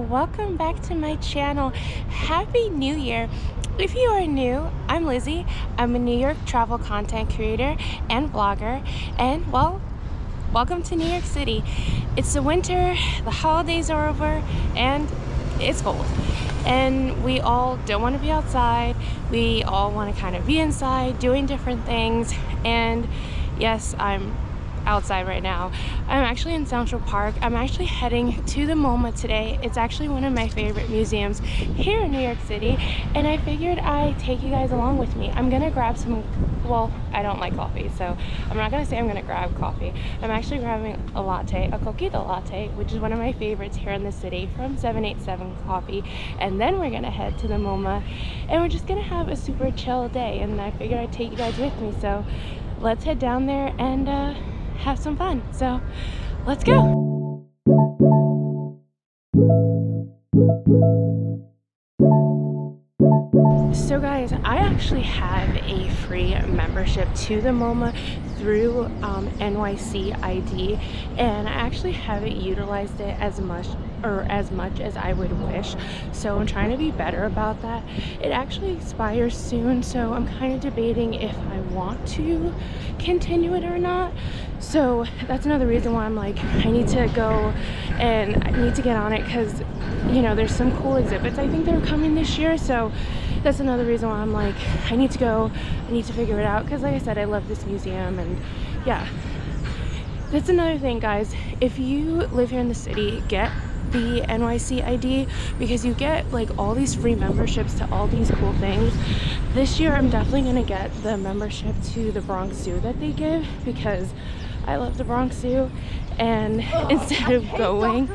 welcome back to my channel. Happy New Year. If you are new, I'm Lizzy. I'm a New York travel content creator and vlogger, and well, welcome to New York City. It's the winter, the holidays are over, and it's cold. And we all don't want to be outside. We all want to kind of be inside doing different things. And yes, I'm outside right now. I'm actually in Central Park. I'm actually heading to the MoMA today. It's actually one of my favorite museums here in New York City, and I figured I'd take you guys along with me. I'm gonna grab some, well, I don't like coffee, so I'm not gonna say I'm gonna grab coffee. I'm actually grabbing a latte, a coquito latte, which is one of my favorites here in the city from 787 Coffee, and then we're gonna head to the MoMA, and we're just gonna have a super chill day, and I figured I'd take you guys with me, so let's head down there and have some fun. So let's go. So guys, I actually have a free membership to the MoMA through NYC ID, and I actually haven't utilized it as much as I would wish, so I'm trying to be better about that. It actually expires soon, so I'm kind of debating if I want to continue it or not. So that's another reason why I'm like, I need to go and I need to get on it, because you know, there's some cool exhibits I think that are coming this year, so that's another reason why I'm like, I need to go, I need to figure it out, because like I said, I love this museum. And yeah, that's another thing, guys. If you live here in the city, get the NYC ID, because you get like all these free memberships to all these cool things. This year I'm definitely gonna get the membership to the Bronx Zoo that they give, because I love the Bronx Zoo, and instead of going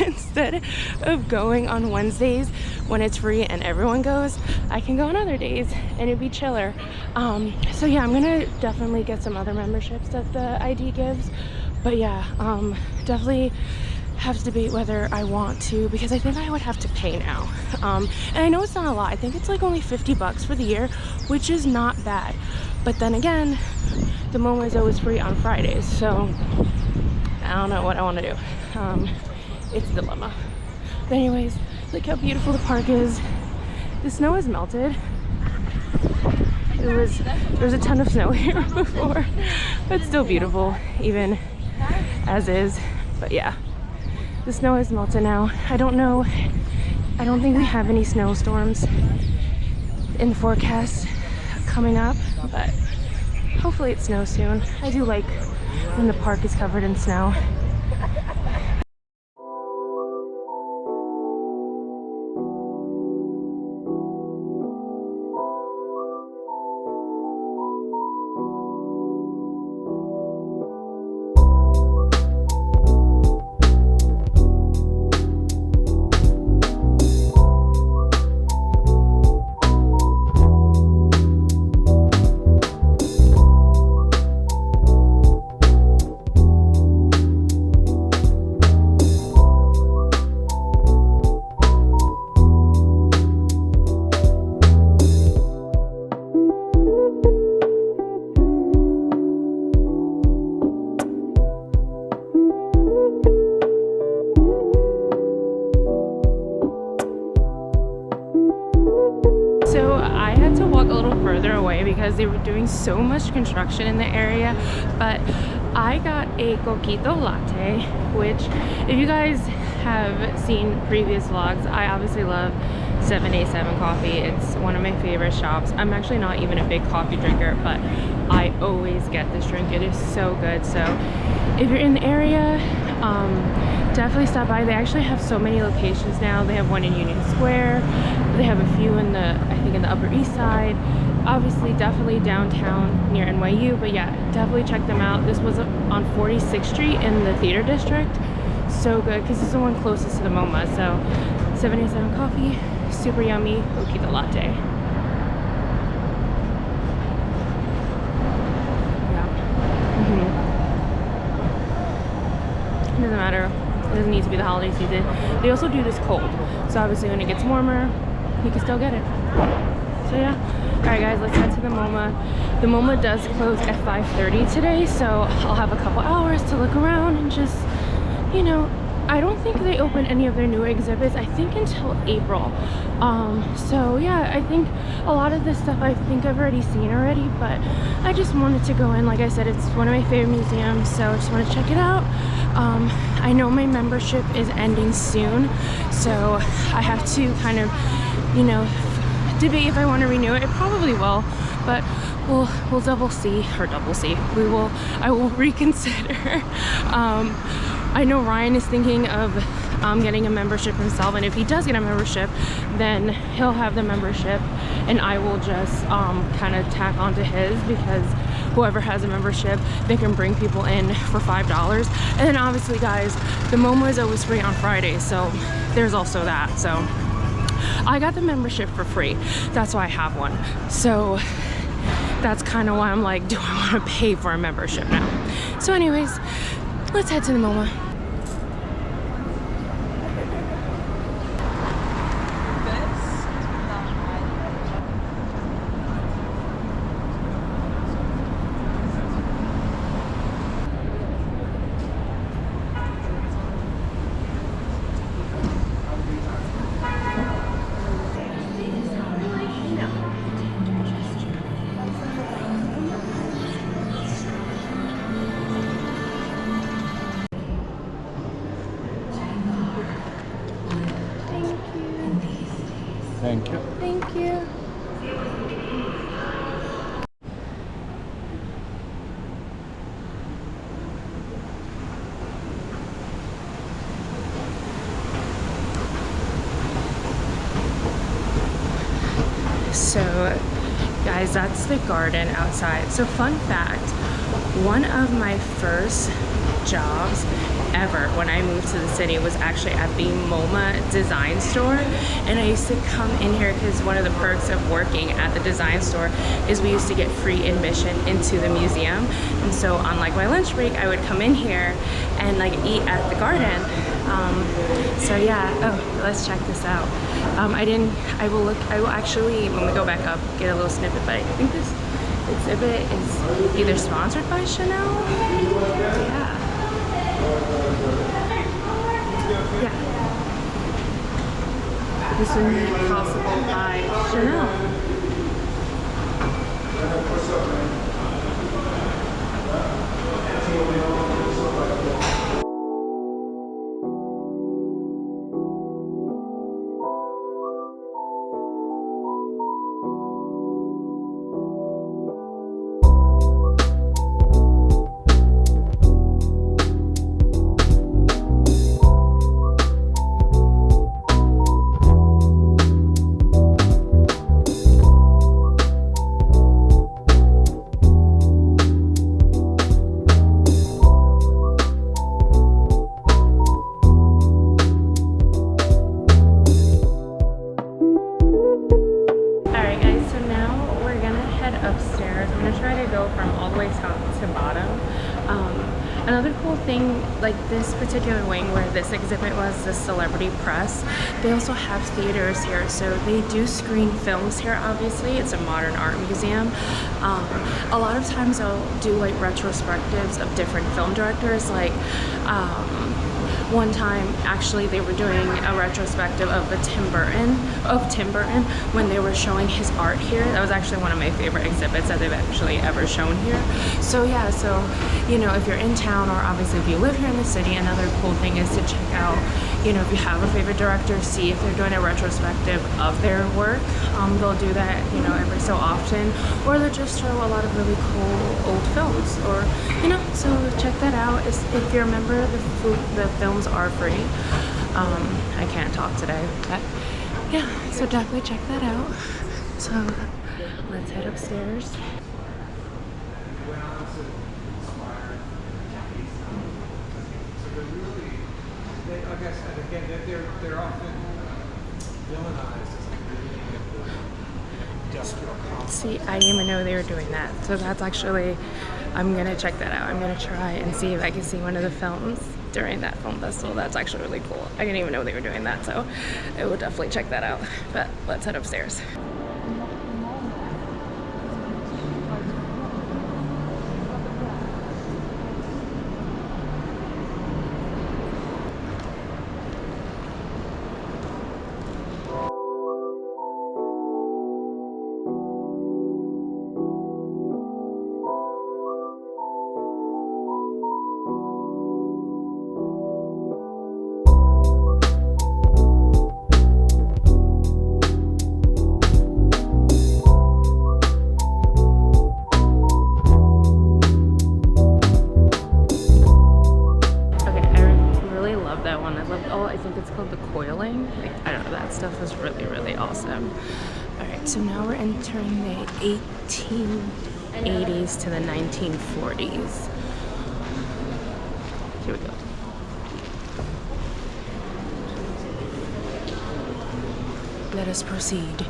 instead of going on Wednesdays when it's free and everyone goes, I can go on other days and it'd be chiller. So yeah, I'm gonna definitely get some other memberships that the ID gives, but yeah, definitely have to debate whether I want to, because I think I would have to pay now. And I know it's not a lot. I think it's like only 50 bucks for the year, which is not bad. But then again, the MoMA is always free on Fridays, so I don't know what I want to do. It's a dilemma. But anyways, look how beautiful the park is. The snow has melted. There was a ton of snow here before, but still beautiful even as is. But yeah, the snow has melted now. I don't know, I don't think we have any snowstorms in the forecast coming up, but hopefully it snows soon. I do like when the park is covered in snow. Because they were doing so much construction in the area, but I got a coquito latte, which if you guys have seen previous vlogs, I obviously love 787 Coffee. It's one of my favorite shops. I'm actually not even a big coffee drinker, but I always get this drink. It is so good. So if you're in the area, definitely stop by. They actually have so many locations now. They have one in Union Square, they have a few in the, I think in the Upper East Side, obviously definitely downtown near NYU. But yeah, definitely check them out. This was on 46th Street in the Theater District. So good, because this is the one closest to the MoMA. So 787 Coffee, super yummy coquito latte. Yeah. It doesn't matter, it doesn't need to be the holiday season. They also do this cold, so obviously when it gets warmer you can still get it. So yeah, all right guys, let's head to the MoMA. The MoMA does close at 5:30 today, so I'll have a couple hours to look around and just, you know, I don't think they open any of their new exhibits, I think, until April. So yeah, I think a lot of this stuff I think I've already seen already, but I just wanted to go in. Like I said, it's one of my favorite museums, so I just want to check it out. I know my membership is ending soon, so I have to kind of, you know, debate if I want to renew it. It probably will, but we'll double see. I will reconsider. I know Ryan is thinking of getting a membership himself, and if he does get a membership, then he'll have the membership and I will just kind of tack onto his, because whoever has a membership, they can bring people in for $5. And then obviously, guys, the MoMA is always free on Fridays, so there's also that. So I got the membership for free, that's why I have one. So that's kind of why I'm like, do I want to pay for a membership now? So anyways, let's head to the MoMA. Thank you. Thank you. So, guys, that's the garden outside. So, fun fact, one of my first jobs ever when I moved to the city was actually at the MoMA design store, and I used to come in here because one of the perks of working at the design store is we used to get free admission into the museum. And so on like my lunch break, I would come in here and like eat at the garden. So yeah, oh, let's check this out. I will actually, when we go back up, get a little snippet, but I think this exhibit is either sponsored by Chanel. Yeah. Yeah. This was made possible by Chanel. Another cool thing, like this particular wing where this exhibit was, the celebrity press, they also have theaters here, so they do screen films here. Obviously, it's a modern art museum. A lot of times they'll do like retrospectives of different film directors, like one time actually they were doing a retrospective of Tim Burton when they were showing his art here. That was actually one of my favorite exhibits that they've actually ever shown here. So yeah, so you know, if you're in town, or obviously if you live here in the city, another cool thing is to check out, you know, if you have a favorite director, see if they're doing a retrospective of their work. They'll do that, you know, every so often, or they'll just show a lot of really cool old films, or you know, so check that out. If you're a member, the films are free. I can't talk today, but yeah, so definitely check that out. So let's head upstairs. Like I said, again, they're often villainized as industrial complex. See, I didn't even know they were doing that. So that's actually, I'm gonna check that out. I'm gonna try and see if I can see one of the films during that film festival. That's actually really cool. I didn't even know they were doing that, so I will definitely check that out. But let's head upstairs. we're entering the 1880s to the 1940s. Here we go. Let us proceed.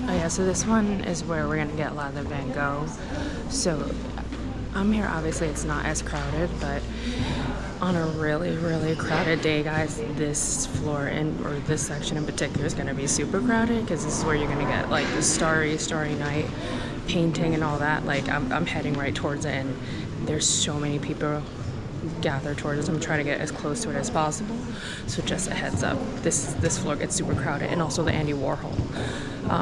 Oh yeah, so this one is where we're gonna get a lot of the Van Gogh. So I'm here, obviously it's not as crowded, but on a really, really crowded day, guys, this floor or this section in particular is gonna be super crowded because this is where you're gonna get like the starry night painting and all that. Like I'm heading right towards it, and there's so many people gathered towards us. I'm trying to get as close to it as possible. So just a heads up, this floor gets super crowded, and also the Andy Warhol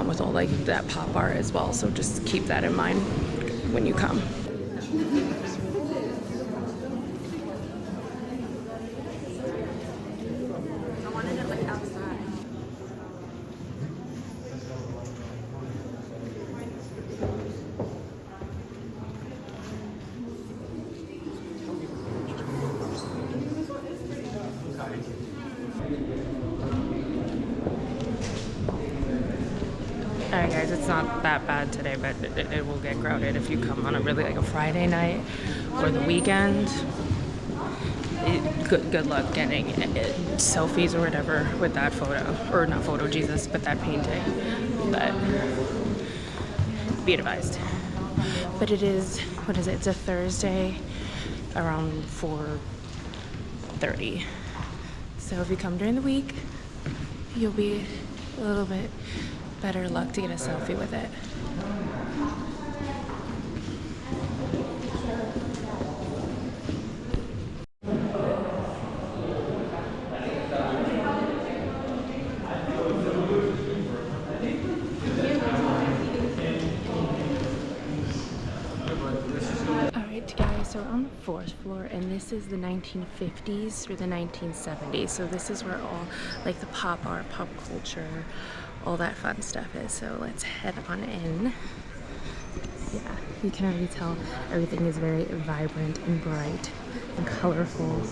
with all like that pop art as well. So just keep that in mind when you come. Alright guys, it's not that bad today, but it will get crowded if you come on a really like a Friday night or the weekend. Good luck getting selfies or whatever with that photo, or not photo, Jesus, but that painting. But be advised. But it is, what is it? It's a Thursday around 4:30. So if you come during the week, you'll be a little bit better luck to get a selfie with it. Alright guys, so we're on the 4th floor, and this is the 1950s through the 1970s. So this is where all like the pop art, pop culture, all that fun stuff is. So let's head on in. Yeah, you can already tell everything is very vibrant and bright and colorful.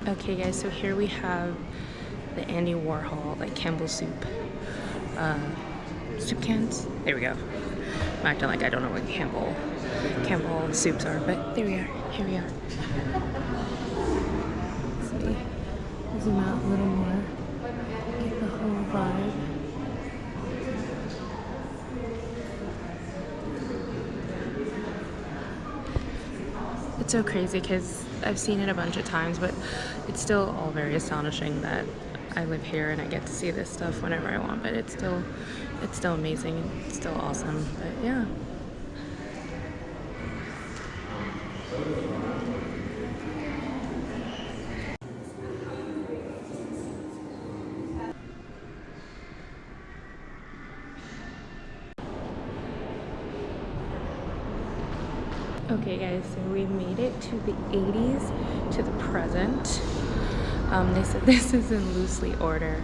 Okay guys, so here we have the Andy Warhol, like Campbell soup cans. There we go. I'm acting like I don't know what Campbell soups are, but there we are. Here we are. See, zoom out a little more, get the whole vibe. It's so crazy because I've seen it a bunch of times, but it's still all very astonishing that I live here and I get to see this stuff whenever I want. But it's still amazing and it's still awesome. But yeah. Okay guys, so we made it to the 80s, to the present. They said this is in loosely order.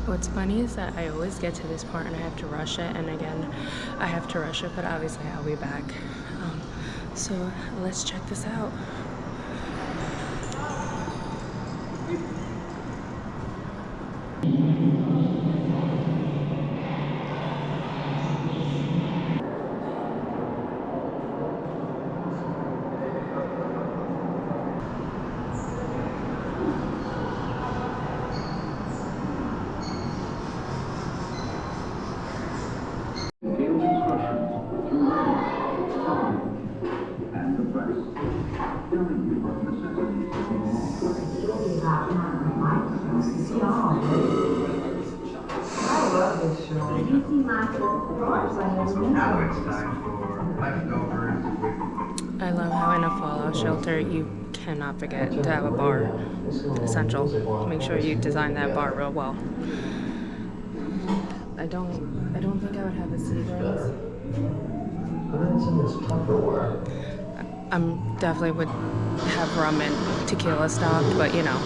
What's funny is that I always get to this part and I have to rush it, and again, I have to rush it, but obviously I'll be back. So let's check this out. I love how in a fallout shelter you cannot forget to have a bar. Essential. Make sure you design that bar real well. I don't think I would have the Seagrams. I'm definitely would have rum and tequila stocked, but you know,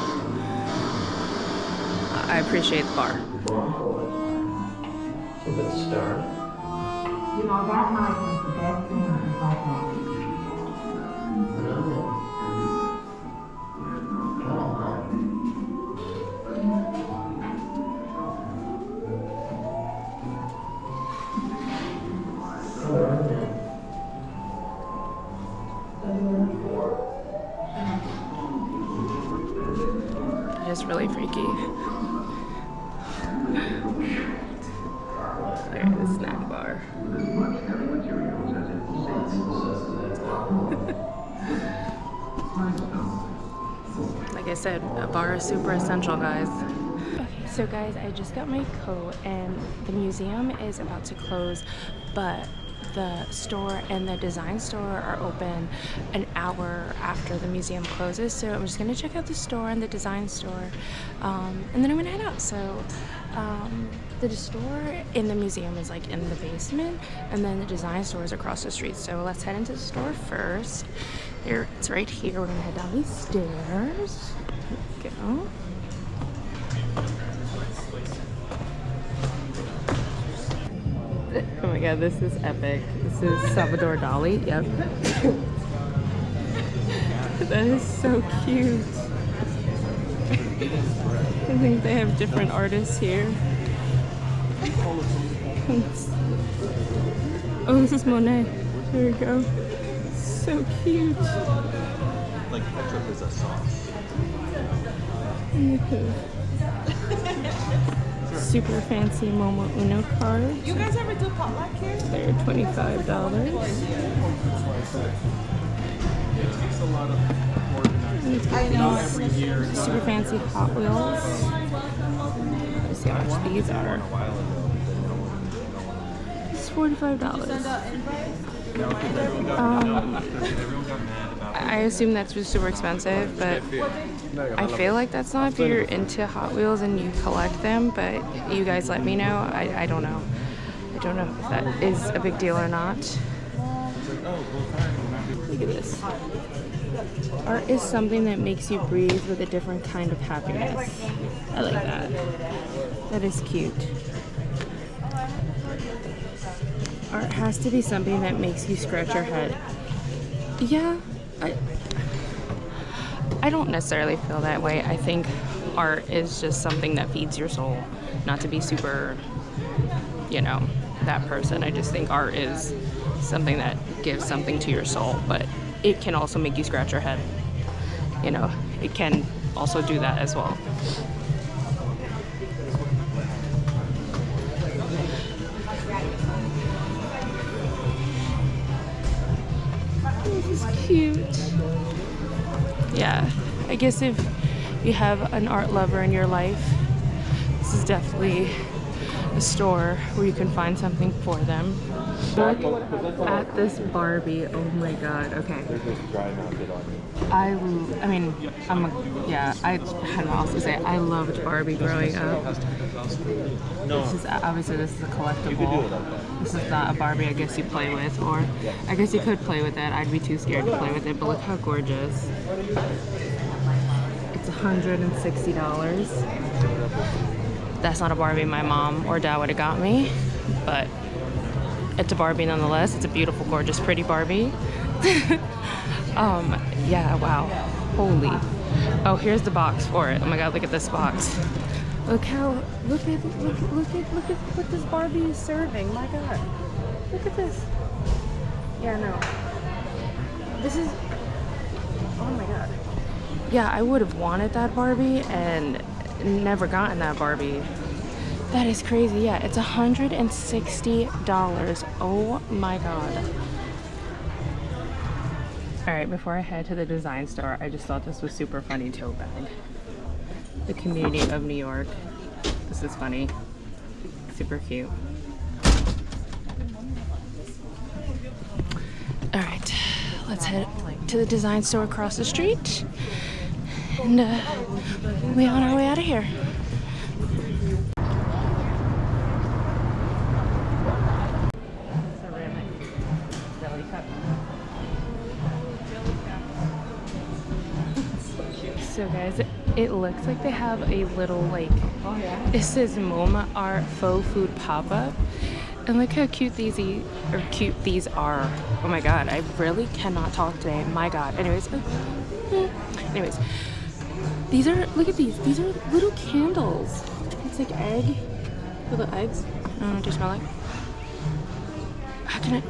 I appreciate the bar. With the star. You know, that might be the best thing in my life. It is really freaky. There's the snack bar. Like I said, a bar is super essential, guys. Okay, so guys, I just got my coat and the museum is about to close, but the store and the design store are open an hour after the museum closes. So I'm just gonna check out the store and the design store, and then I'm gonna head out. So the store in the museum is like in the basement, and then the design store is across the street. So let's head into the store first. There, it's right here. We're gonna head down these stairs. There we go. Oh my god, this is epic. This is Salvador Dali. Yep. That is so cute. I think they have different artists here. Oh, this is Monet. There we go. So cute. Like ketchup is a sauce. Super fancy MoMA Uno cards. You guys ever do potluck here? They're $25. It takes a lot of organizing. I know. Every year. Super fancy Hot Wheels. Let's see how much these are. It's $45. I assume that's just super expensive, but I feel like that's not if you're into Hot Wheels and you collect them, but you guys let me know. I don't know. I don't know if that is a big deal or not. Look at this. Art is something that makes you breathe with a different kind of happiness. I like that. That is cute. Art has to be something that makes you scratch your head. Yeah, I don't necessarily feel that way. I think art is just something that feeds your soul. Not to be super, you know, that person. I just think art is something that gives something to your soul, but it can also make you scratch your head. You know, it can also do that as well. This is cute. Yeah, I guess if you have an art lover in your life, this is definitely a store where you can find something for them. Look at this Barbie. Oh my god. Okay. I mean, I don't know what else to say. I loved Barbie growing up. This is obviously this is a collectible. This is not a Barbie I guess you play with, or I guess you could play with it. I'd be too scared to play with it, but look how gorgeous. It's $160. That's not a Barbie my mom or dad would have got me, but it's a Barbie nonetheless. It's a beautiful, gorgeous, pretty Barbie. Yeah, wow. Holy. Oh, here's the box for it. Oh my god, look at this box. Look at what this Barbie is serving. My god. Look at this. Yeah, no. This is, oh my god. Yeah, I would have wanted that Barbie and never gotten that Barbie. That is crazy. Yeah, it's $160. Oh my god. Alright, before I head to the design store, I just thought this was super funny tote bag. The community of New York. This is funny. Super cute. Alright, let's head to the design store across the street. And we're on our way out of here. Ceramic deli cup. So guys, it looks like they have a little like, it says MoMA Art Faux Food Pop-Up. And look how cute these are. Oh my god, I really cannot talk today. My god. Anyways, these are, look at these. These are little candles. It's like egg, little eggs. I don't know what they smell like. How can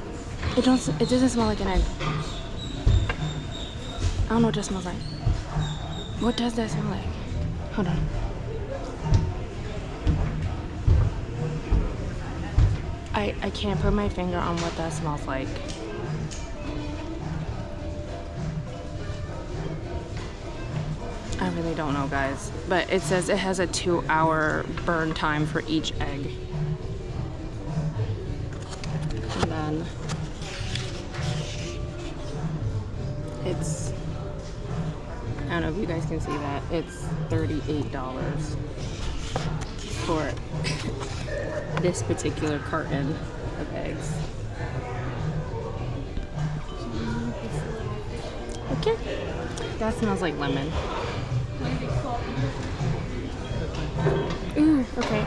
it doesn't smell like an egg. I don't know what that smells like. What does that smell like? Hold on. I can't put my finger on what that smells like. I really don't know, guys. But it says it has a 2-hour burn time for each egg. And then it's, I don't know if you guys can see that, it's $38 for this particular carton of eggs. Okay. That smells like lemon. Ooh, okay.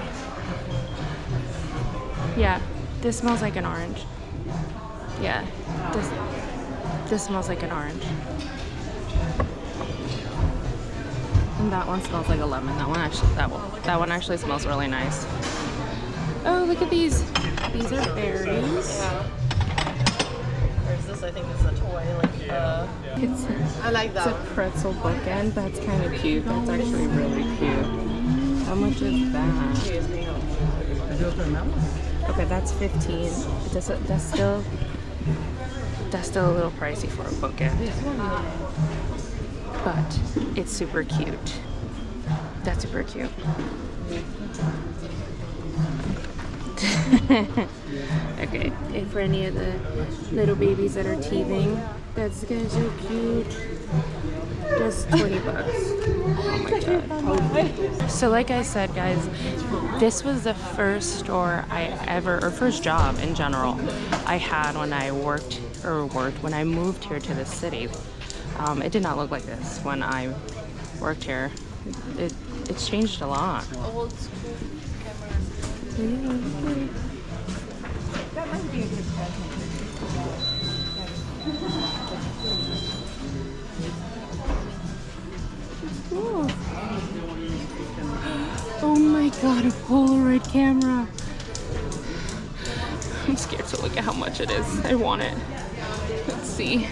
Yeah, this smells like an orange. Yeah, this smells like an orange. And that one smells like a lemon. That one actually smells really nice. Oh, look at these. These are berries. Or is this? I think this is a toy. I like that. It's a pretzel bookend. That's kind of cute. That's actually really cute. How much is that? Okay, that's 15. That's still a little pricey for a bookend. But it's super cute. That's super cute. Okay, and for any of the little babies that are teething, that's gonna so cute. Just 20 bucks. Oh my god. So like I said, guys, this was the first store or first job in general I had when I when I moved here to the city. It did not look like this when I worked here. It's changed a lot. Old school camera. That might be a good present. Ooh. Oh my god, a Polaroid camera. I'm scared to look at how much it is. I want it. Let's see.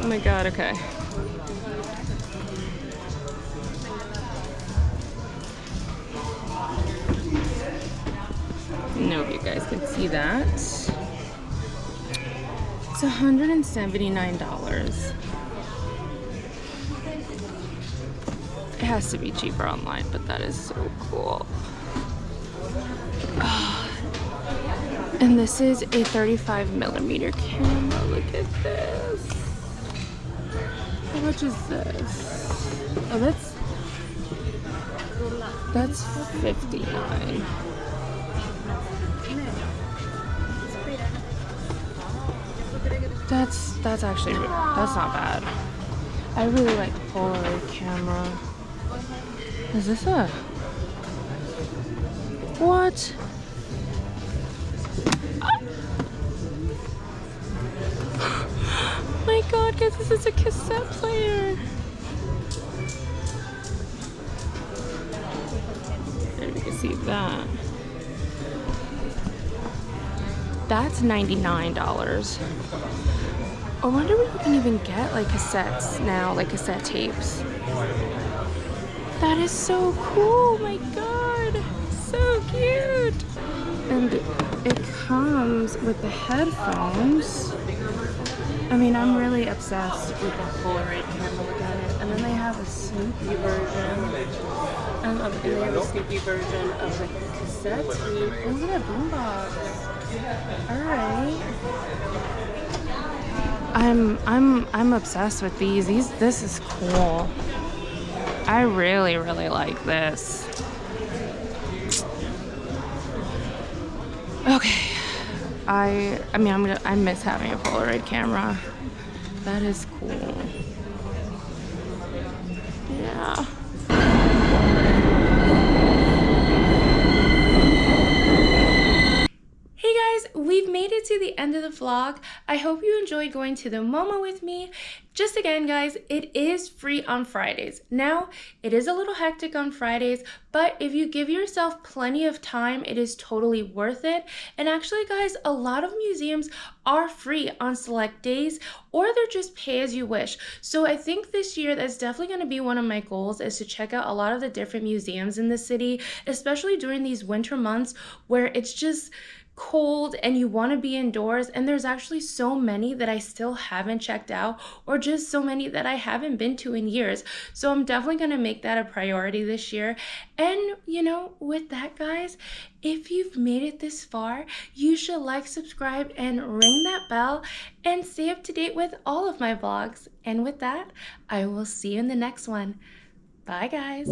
Oh my god, okay. I don't know if you guys can see that. It's $179. It has to be cheaper online, but that is so cool. And this is a 35mm camera. Look at this. How much is this? Oh, that's $59. That's actually, that's not bad. I really like the Polaroid camera. Is this a, what? My god, guys, this is a cassette player. And you can see that. That's $99. I wonder if you can even get like cassettes now, like cassette tapes. That is so cool, my god, so cute. And it comes with the headphones. I mean, I'm really obsessed with the Polaroid camera, look at it. And then they have a Snoopy version. And they have a Snoopy version of the cassette tape. Oh, look at that boombox. Alright. I'm obsessed with these. This is cool. I really, really like this. Okay. I miss having a Polaroid camera. That is cool. Yeah. Hey guys, we've made it to the end of the vlog. I hope you enjoyed going to the MoMA with me. Just again, guys, it is free on Fridays. Now, it is a little hectic on Fridays, but if you give yourself plenty of time, it is totally worth it. And actually, guys, a lot of museums are free on select days, or they're just pay as you wish. So I think this year that's definitely going to be one of my goals, is to check out a lot of the different museums in the city, especially during these winter months where it's just cold and you want to be indoors, and there's actually so many that I still haven't checked out, or just so many that I haven't been to in years. So I'm definitely going to make that a priority this year. And you know, with that, guys, if you've made it this far, you should like, subscribe, and ring that bell and stay up to date with all of my vlogs. And with that, I will see you in the next one. Bye guys.